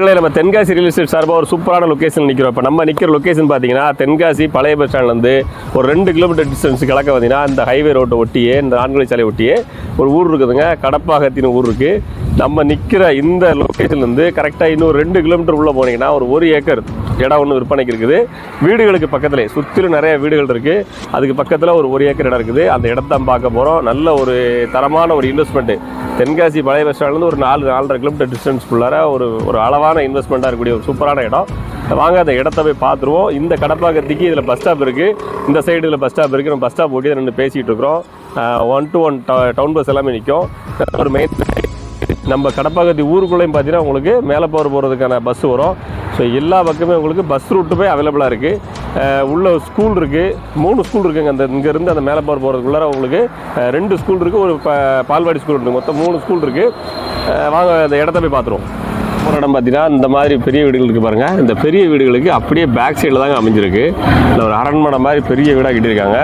நம்ம Tenkasi real estate சார்பாக ஒரு சூப்பரான லொக்கேஷன் நிற்கிறோம். இப்போ நம்ம நிற்கிற லொக்கேஷன் பார்த்தீங்கன்னா தென்காசி பழைய பஸ் ஸ்டாண்ட்லேருந்து ஒரு 2 கிலோமீட்டர் டிஸ்டன்ஸ் கிழக்க பார்த்தீங்கன்னா இந்த ஹைவே ரோட்டை ஒட்டியே, இந்த நான்குவழி சாலை ஒட்டியே ஒரு ஊர் இருக்குதுங்க. கடப்பாகத்தின் ஊர் இருக்குது. நம்ம நிற்கிற இந்த லொக்கேஷன்லேருந்து கரெக்டாக இன்னும் 2 கிலோமீட்டர் உள்ளே போனீங்கன்னா ஒரு ஏக்கர் இடம் ஒன்று விற்பனைக்கு இருக்குது. வீடுகளுக்கு பக்கத்தில் சுற்றிலும் நிறைய வீடுகள் இருக்குது. அதுக்கு பக்கத்தில் ஒரு ஏக்கர் இடம் இருக்குது. அந்த இடத்த பார்க்க போகிறோம். நல்ல ஒரு தரமான ஒரு இன்வெஸ்ட்மெண்ட்டு. தென்காசி பழைய பஸ் ஸ்டாண்ட்லேருந்து ஒரு 4-4.5 கிலோமீட்டர் டிஸ்டன்ஸ்குள்ளார ஒரு அளவான இன்வெஸ்ட்மெண்ட்டாக இருக்கக்கூடிய ஒரு சூப்பரான இடம். வாங்க அந்த இடத்த போய் பார்த்துருவோம். இந்த கடப்பாக்கத்திக்கு இதில் பஸ் ஸ்டாப் இருக்குது. இந்த சைடு இதில் பஸ் ஸ்டாப் இருக்குது. நம்ம பஸ் ஸ்டாப் ஓட்டி நின்று பேசிகிட்டு இருக்கிறோம். 1-to-1 டவுன் பஸ் எல்லாமே நிற்கும். ஒரு மெயின் நம்ம கடப்பாக்கத்தி ஊருக்குள்ளேயும் பார்த்தீங்கன்னா உங்களுக்கு மேலே போகிறதுக்கான பஸ் வரும். ஸோ எல்லா பக்கமே உங்களுக்கு பஸ் ரூட்டு போய் அவைலபிளாக இருக்குது. உள்ள ஸ்கூல் இருக்குது. 3 ஸ்கூல் இருக்குங்க. அந்த இங்கேருந்து அந்த மேலே போகிறதுக்குள்ளார உங்களுக்கு 2 ஸ்கூல் இருக்குது. ஒரு பால்வாடி ஸ்கூல் இருக்குது. மொத்தம் 3 ஸ்கூல் இருக்குது. வாங்க அந்த இடத்த போய் பார்த்துருவோம். ஒரு இடம் பார்த்தீங்கன்னா இந்த மாதிரி பெரிய வீடுகள் இருக்குது பாருங்கள். இந்த பெரிய வீடுகளுக்கு அப்படியே பேக் சைடில் தாங்க அமைஞ்சிருக்கு. இல்லை ஒரு அரண்மனை மாதிரி பெரிய வீடாக கட்டியிருக்காங்க.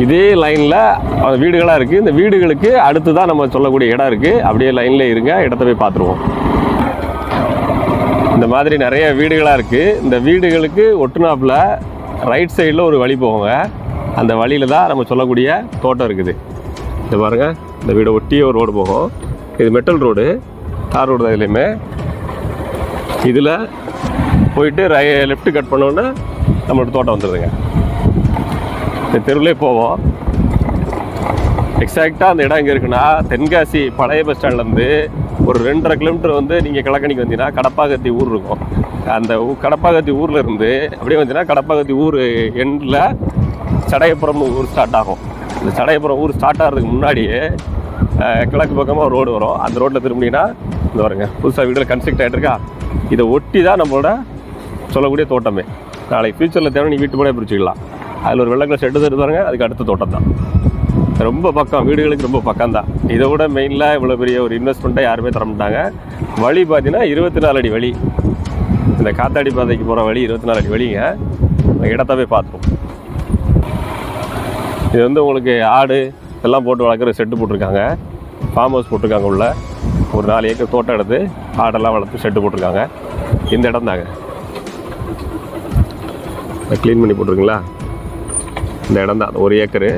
இதே லைனில் வீடுகளாக இருக்குது. இந்த வீடுகளுக்கு அடுத்து தான் நம்ம சொல்லக்கூடிய இடம் இருக்குது. அப்படியே லைனில் இருங்க, இடத்த போய் பார்த்துருவோம். இந்த மாதிரி நிறைய வீடுகளாக இருக்குது. இந்த வீடுகளுக்கு ஒட்டுனாப்பில் ரைட் சைடில் ஒரு வழி போகுங்க. அந்த வழியில் தான் நம்ம சொல்லக்கூடிய தோட்டம் இருக்குது. இந்த பாருங்கள், இந்த வீடை ஒட்டியே ஒரு ரோடு போகும். இது மெட்டல் ரோடு, தார் ரோடு தான். இதுலேயுமே இதில் போயிட்டு லெஃப்ட் கட் பண்ணோன்னே நம்மளோட தோட்டம் வந்துடுதுங்க. இந்த தெருவிலே போவோம். எக்ஸாக்டாக அந்த இடம் எங்கே இருக்குன்னா தென்காசி பழைய பஸ் ஸ்டாண்ட்லேருந்து ஒரு 2.5 கிலோமீட்டர் வந்து நீங்கள் கிழக்கணிக்கு வந்தீங்கன்னா கடப்பாக்கத்தி ஊர் இருக்கும். அந்த கடப்பாக்கத்தி ஊரில் இருந்து அப்படியே வந்தீங்கன்னா கடப்பாக்கத்தி ஊர் எண்டில் சடையப்புறம் ஊர் ஸ்டார்ட் ஆகும். இந்த சடையப்புறம் ஊர் ஸ்டார்ட் ஆகிறதுக்கு முன்னாடியே கிழக்கு பக்கமாக ஒரு ரோடு வரும். அந்த ரோட்டில் திரும்பினீங்கன்னா இந்த வருங்க புதுசாக வீடில் கன்ஸ்ட்ரக்ட் ஆகிட்டுருக்கா. இதை ஒட்டி தான் நம்மளோட சொல்லக்கூடிய தோட்டமே. நாளைக்கு ஃபியூச்சரில் தேவை நீ வீட்டு போனே பிடிச்சிக்கலாம். அதில் ஒரு வெள்ளை ஷெட்டு தட்டு பாருங்க. அதுக்கு அடுத்த தோட்டம் தான். ரொம்ப பக்கம், வீடுகளுக்கு ரொம்ப பக்கம் தான். இதை விட மெயினில் இவ்வளோ பெரிய ஒரு இன்வெஸ்ட்மெண்ட்டை யாருமே தர மாட்டாங்க. வழி பார்த்தீங்கன்னா 24 அடி வழி. இந்த காத்தாடி பாதைக்கு போகிற வழி 24 அடி வழிங்க. இடத்தவே பார்த்துருவோம். இது வந்து உங்களுக்கு ஆடு எல்லாம் போட்டு வளர்க்குற செட்டு போட்டிருக்காங்க. ஃபார்ம் ஹவுஸ் போட்டிருக்காங்க. உள்ள ஒரு 4 ஏக்கர் தோட்டம் எடுத்து ஆடெல்லாம் வளர்த்து செட்டு போட்டிருக்காங்க. இந்த இடம் தாங்க க்ளீன் பண்ணி போட்டிருக்குங்களா. இந்த இடம் தான் 1 ஏக்கரு.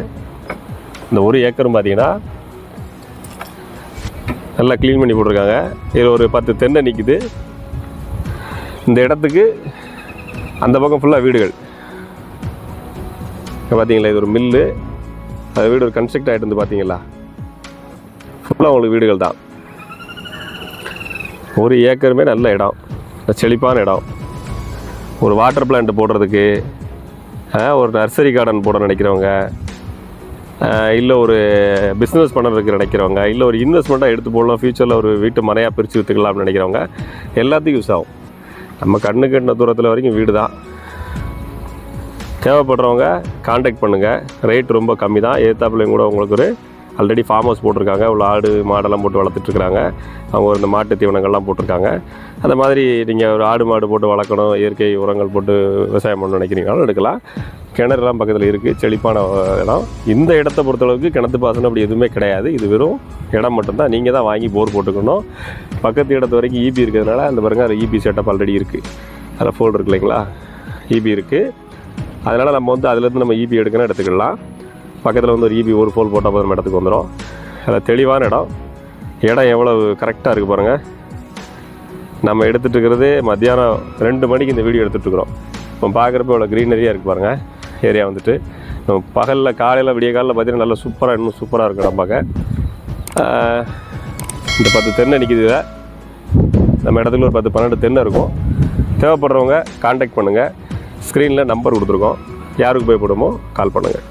இந்த 1 ஏக்கரும் பார்த்தீங்கன்னா நல்லா க்ளீன் பண்ணி போட்டிருக்காங்க. இதில் ஒரு 10 தென்னை நிற்கிது. இந்த இடத்துக்கு அந்த பக்கம் ஃபுல்லாக வீடுகள் பார்த்தீங்களா. இது ஒரு மில்லு. அந்த வீடு ஒரு கன்ஸ்ட்ரக்ட் ஆகிட்டு இருந்து பார்த்தீங்களா. ஃபுல்லாக உங்களுக்கு வீடுகள் தான். 1 ஏக்கருமே நல்ல இடம், செழிப்பான இடம். ஒரு வாட்டர் பிளான்ட் போடுறதுக்கு, ஒரு நர்சரி கார்டன் போட நினைக்கிறவங்க, இல்லை ஒரு பிஸ்னஸ் பண்ணுறதுக்கு நினைக்கிறவங்க, இல்லை ஒரு இன்வெஸ்ட்மெண்ட்டாக எடுத்து போடலாம், ஃப்யூச்சரில் ஒரு வீட்டு மனையாக பிரித்து விற்றுக்கலாம்னு நினைக்கிறவங்க எல்லாத்துக்கும் யூஸ் ஆகும். நம்ம கண்ணு கட்டின தூரத்தில் வரைக்கும் வீடு தான். தேவைப்படுறவங்க கான்டாக்ட் பண்ணுங்கள். ரேட் ரொம்ப கம்மி தான். ஏத்தாப்புலையும் கூட உங்களுக்கு ஒரு ஆல்ரெடி ஃபார்ம் ஹவுஸ் போட்டிருக்காங்க. உள்ள ஆடு மாடெல்லாம் போட்டு வளர்த்துட்ருக்குறாங்க. அவங்க இந்த மாட்டு தீவனங்கள்லாம் போட்டிருக்காங்க. அந்த மாதிரி நீங்கள் ஒரு ஆடு மாடு போட்டு வளர்க்கணும், இயற்கை உரங்கள் போட்டு விவசாயம் பண்ணணும்னு நினைக்கிறீங்கனாலும் எடுக்கலாம். கிணறுலாம் பக்கத்தில் இருக்குது. செழிப்பான இடம். இந்த இடத்த பொறுத்தளவுக்கு கிணத்து பாசனம் அப்படி எதுவுமே கிடையாது. இது வெறும் இடம் மட்டும்தான். நீங்கள் தான் வாங்கி போர் போட்டுக்கணும். பக்கத்து இடத்து வரைக்கும் ஈபி இருக்கிறதுனால அந்த பாருங்க அது ஈபி செட்டப் ஆல்ரெடி இருக்குது. அதில் ஃபோல்டு இருக்கு இல்லைங்களா, ஈபி இருக்குது. அதனால் நம்ம வந்து அதுலேருந்து நம்ம ஈபி எடுக்கணும் எடுத்துக்கலாம். பக்கத்தில் வந்து ஒரு ஈபி ஒரு ஃபோல் போட்டால் போதும், நம்ம இடத்துக்கு வந்துடும். அதில் தெளிவான இடம். இடம் எவ்வளோ கரெக்டாக இருக்குது பாருங்கள். நம்ம எடுத்துகிட்டு இருக்கிறது மத்தியானம் 2 மணிக்கு இந்த வீடியோ எடுத்துகிட்ருக்குறோம். இப்போ பார்க்குறப்ப இவ்வளோ க்ரீனரியாக இருக்குது பாருங்கள் ஏரியா வந்துட்டு. பகலில் காலையில் விடிய காலையில் பார்த்தீங்கன்னா நல்லா சூப்பராக, இன்னும் சூப்பராக இருக்கும் இடம் பார்க்க. இந்த 10 தென்னை நிற்கிது. இதில் நம்ம இடத்துல ஒரு 10-12 தென்னை இருக்கும். தேவைப்படுறவங்க கான்டாக்ட் பண்ணுங்கள். ஸ்க்ரீனில் நம்பர் கொடுத்துருக்கோம். யாருக்கு போய் போடுமோ கால் பண்ணுங்கள்.